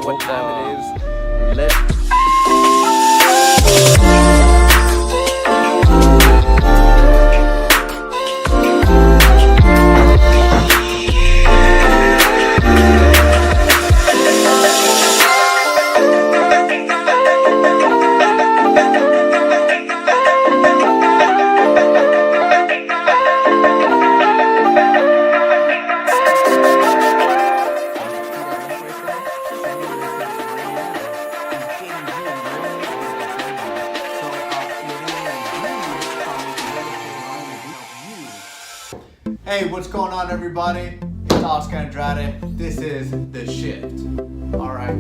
what time it is. Let Hey, what's going on, everybody? It's Oscar Andrade. This is The Shift. Alright.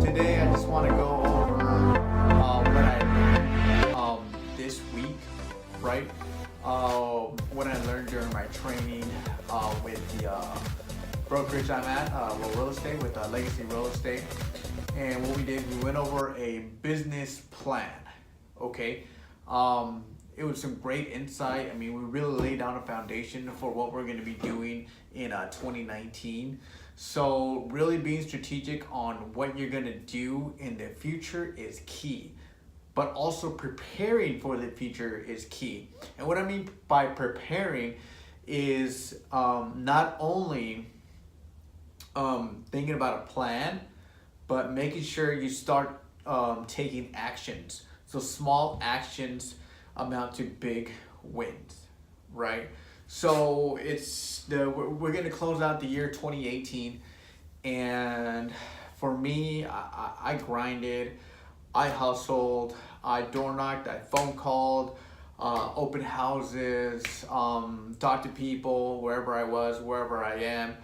Today I just want to go over what I learned this week, right? What I learned during my training with the brokerage I'm at, real estate, with Legacy Real Estate. And what we did, we went over a business plan, okay? It was some great insight. I mean, we really laid down a foundation for what we're going to be doing in 2019. So really being strategic on what you're going to do in the future is key. But also preparing for the future is key. And what I mean by preparing is not only thinking about a plan, but making sure you start taking actions. So small actions amount to big wins, right? So we're gonna close out the year 2018, and for me, I grinded, I hustled, I door knocked, I phone called, open houses, talked to people wherever I was, wherever I am,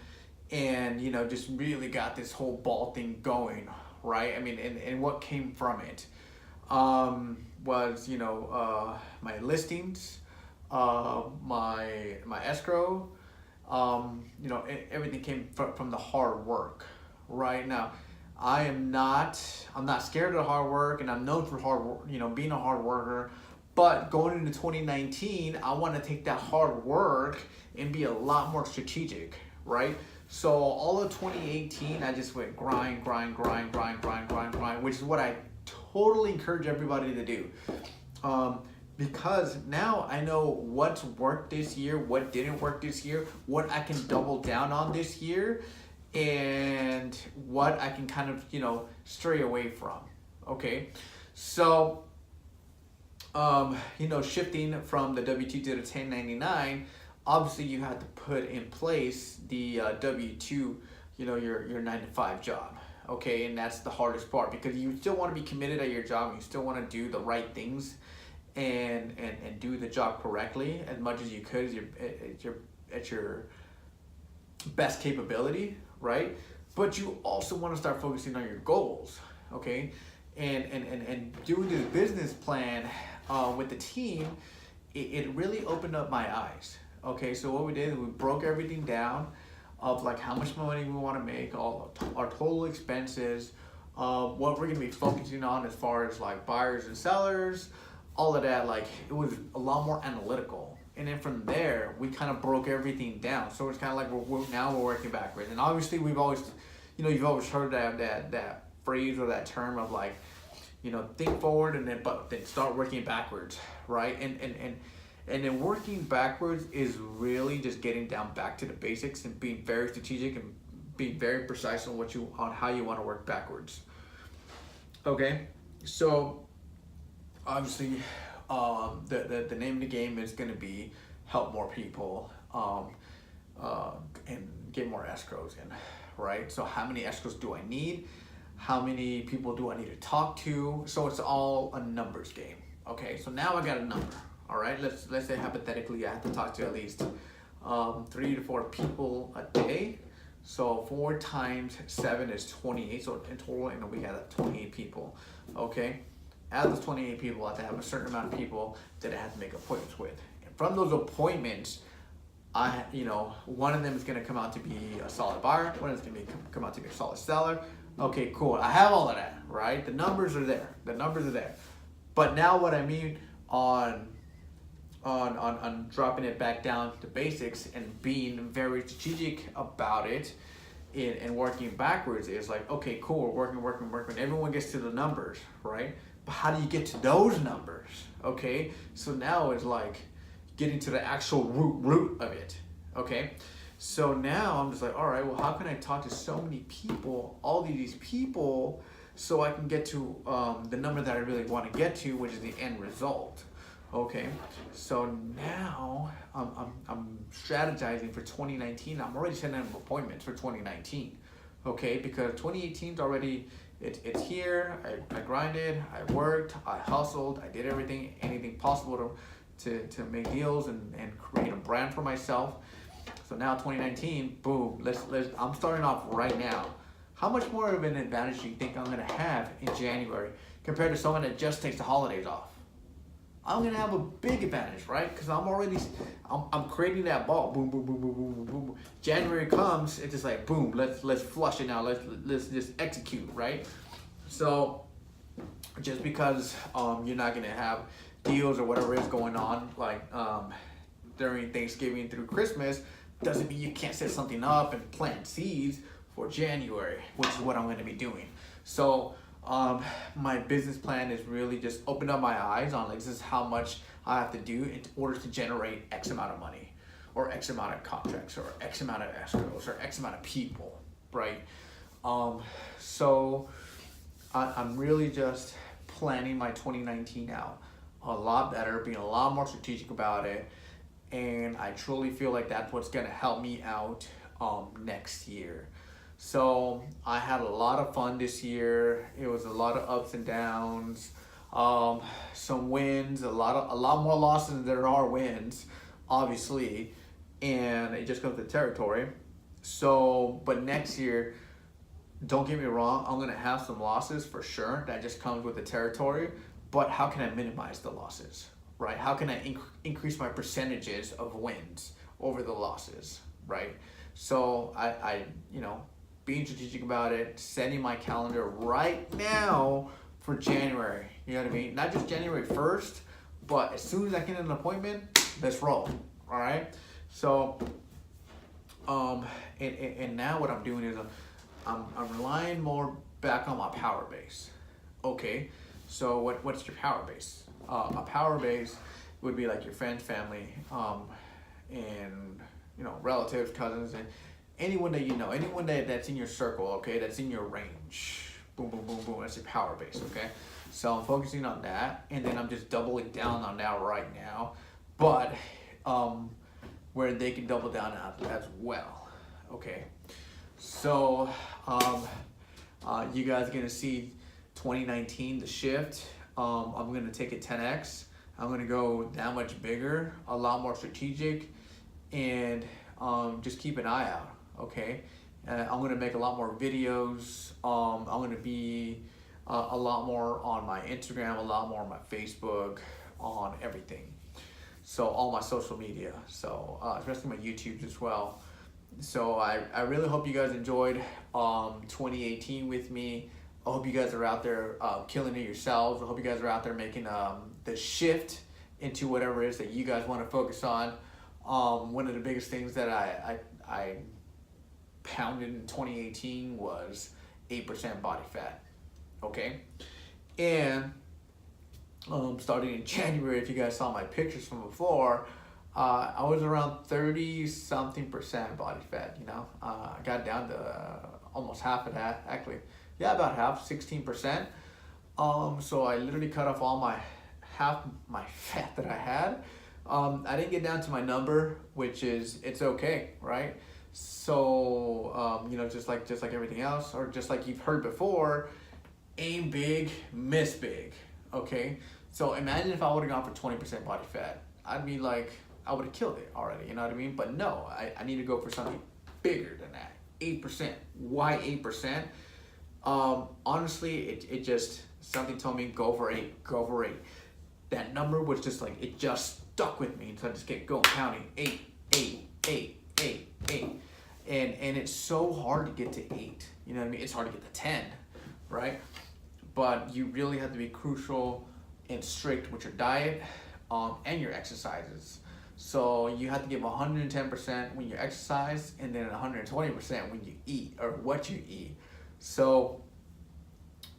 and just really got this whole ball thing going, right? I mean, and what came from it was my listings, my escrow, everything came from the hard work. Right now, I'm not scared of the hard work, and I'm known for hard work, being a hard worker. But going into 2019, I want to take that hard work and be a lot more strategic, right? So all of 2018, I just went grind, which is what I totally encourage everybody to do, because now I know what's worked this year, what didn't work this year, what I can double down on this year, and what I can kind of stray away from. Okay, so shifting from the W-2 to the 1099, obviously you have to put in place the W-2, your 9-to-5 job. Okay, and that's the hardest part, because you still want to be committed at your job. You still want to do the right things and do the job correctly as much as you could at your best capability, right? But you also want to start focusing on your goals, okay? And doing this business plan with the team, it really opened up my eyes. Okay, so what we did is we broke everything down of like how much money we want to make, all our total expenses, what we're going to be focusing on as far as like buyers and sellers, all of that. Like, it was a lot more analytical. And then from there, we kind of broke everything down. So it's kind of like we're working backwards. And obviously we've always, you've always heard that phrase or that term of like, think forward and then start working backwards, right? And then working backwards is really just getting down back to the basics and being very strategic and being very precise on how you want to work backwards. Okay, so obviously, the name of the game is going to be help more people and get more escrows in, right? So how many escrows do I need? How many people do I need to talk to? So it's all a numbers game. Okay, so now I got a number. All right, let's say hypothetically I have to talk to at least 3 to 4 people a day. So 4 times 7 is 28. So in total, we got 28 people. Okay, out of those 28 people, I have to have a certain amount of people that I have to make appointments with. And from those appointments, one of them is going to come out to be a solid buyer. One is going to come out to be a solid seller. Okay, cool. I have all of that, right? The numbers are there. But now what I mean on dropping it back down to basics and being very strategic about it and working backwards is like, okay, cool, we're working. Everyone gets to the numbers, right? But how do you get to those numbers? Okay, so now it's like getting to the actual root of it. Okay, so now I'm just like, all right, well, how can I talk to so many people, all these people, so I can get to the number that I really want to get to, which is the end result. Okay, so now I'm strategizing for 2019. I'm already setting up appointments for 2019. Okay, because 2018 is already, it's here. I grinded, I worked, I hustled, I did anything possible to make deals and create a brand for myself. So now 2019, boom, I'm starting off right now. How much more of an advantage do you think I'm gonna have in January compared to someone that just takes the holidays off? I'm gonna have a big advantage, right? Because I'm creating that ball. Boom, boom, boom, boom, boom, boom, boom. January comes, it's just like boom. Let's flush it now. Let's just execute, right? So just because you're not gonna have deals or whatever is going on like during Thanksgiving through Christmas, doesn't mean you can't set something up and plant seeds for January, which is what I'm gonna be doing. So. My business plan is really just open up my eyes on like this is how much I have to do in order to generate X amount of money or X amount of contracts or X amount of escrows or X amount of people, right? So I'm really just planning my 2019 out a lot better, being a lot more strategic about it, and I truly feel like that's what's gonna help me out next year. So I had a lot of fun this year. It was a lot of ups and downs, some wins, a lot more losses than there are wins, obviously, and it just comes with the territory. So, but next year, don't get me wrong, I'm gonna have some losses for sure. That just comes with the territory. But how can I minimize the losses, right? How can I increase my percentages of wins over the losses, right? So I being strategic about it, setting my calendar right now for January. You know what I mean? Not just January 1st, but as soon as I get an appointment, let's roll. All right. So, and now what I'm doing is I'm relying more back on my power base. Okay. So what's your power base? A power base would be like your friends, family, and relatives, cousins, and anyone that you know, anyone that's in your circle, okay, that's in your range. Boom, boom, boom, boom. That's your power base, okay? So I'm focusing on that, and then I'm just doubling down on that right now. But where they can double down as well, okay? So you guys are gonna see 2019 the shift. I'm gonna take it 10x. I'm gonna go that much bigger, a lot more strategic, and just keep an eye out. Okay, I'm gonna make a lot more videos. I'm gonna be a lot more on my Instagram, a lot more on my Facebook, on everything. So all my social media, so especially my YouTube as well. So I really hope you guys enjoyed 2018 with me. I hope you guys are out there killing it yourselves. I hope you guys are out there making the shift into whatever it is that you guys want to focus on. One of the biggest things that I pounded in 2018 was 8% body fat. Okay, and starting in January, if you guys saw my pictures from before, I was around 30-something% body fat. I got down to almost half of that. Actually, yeah, about half, 16%. So I literally cut off all half my fat that I had. I didn't get down to my number, which is, it's okay, right? So, just like everything else, or just like you've heard before, aim big, miss big, okay? So imagine if I would have gone for 20% body fat. I'd be like, I would have killed it already, you know what I mean? But no, I need to go for something bigger than that, 8%. Why 8%? Honestly, it just, something told me, go for 8. That number was just like, it just stuck with me, so I just kept going, counting 8. And it's so hard to get to 8. You know what I mean? It's hard to get to 10, right? But you really have to be crucial and strict with your diet and your exercises. So you have to give 110% when you exercise, and then 120% when you eat, or what you eat. So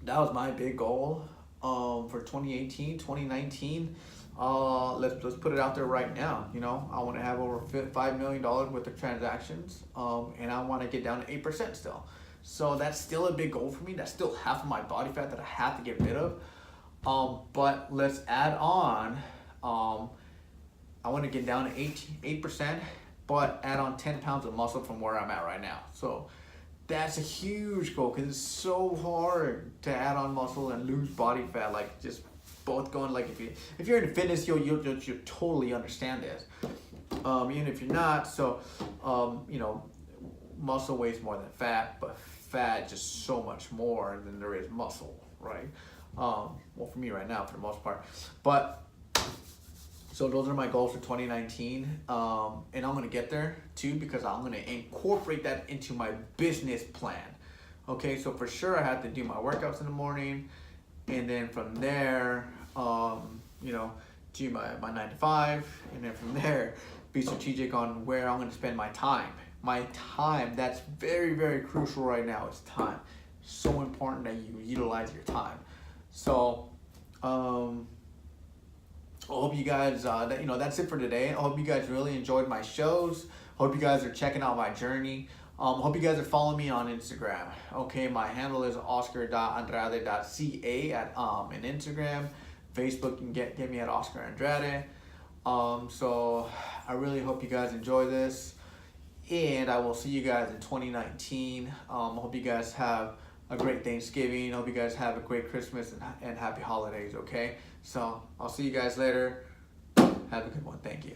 that was my big goal for 2018, 2019. Let's put it out there right now. You know, I want to have over $5 million worth of transactions, and I want to get down to 8% still. So that's still a big goal for me. That's still half of my body fat that I have to get rid of. But let's add on. I want to get down to 8%, but add on 10 pounds of muscle from where I'm at right now. So that's a huge goal, because it's so hard to add on muscle and lose body fat. Like, just both going, like, if you're in fitness, you'll totally understand this. Even if you're not, so you know, muscle weighs more than fat, but fat just so much more than there is muscle, right? Well, for me right now, for the most part. But so those are my goals for 2019, and I'm gonna get there too, because I'm gonna incorporate that into my business plan. Okay, so for sure I have to do my workouts in the morning, and then from there, you know, do my 9 to 5, and then from there, be strategic on where I'm gonna spend my time. My time, that's very, very crucial right now, is time. So important that you utilize your time. So, I hope you guys, that's it for today. I hope you guys really enjoyed my shows. Hope you guys are checking out my journey. Hope you guys are following me on Instagram. Okay, my handle is oscar.andrade.ca in Instagram. Facebook, you can get me at Oscar Andrade. So I really hope you guys enjoy this, and I will see you guys in 2019. Hope you guys have a great Thanksgiving. Hope you guys have a great Christmas and happy holidays, okay? So I'll see you guys later. Have a good one. Thank you.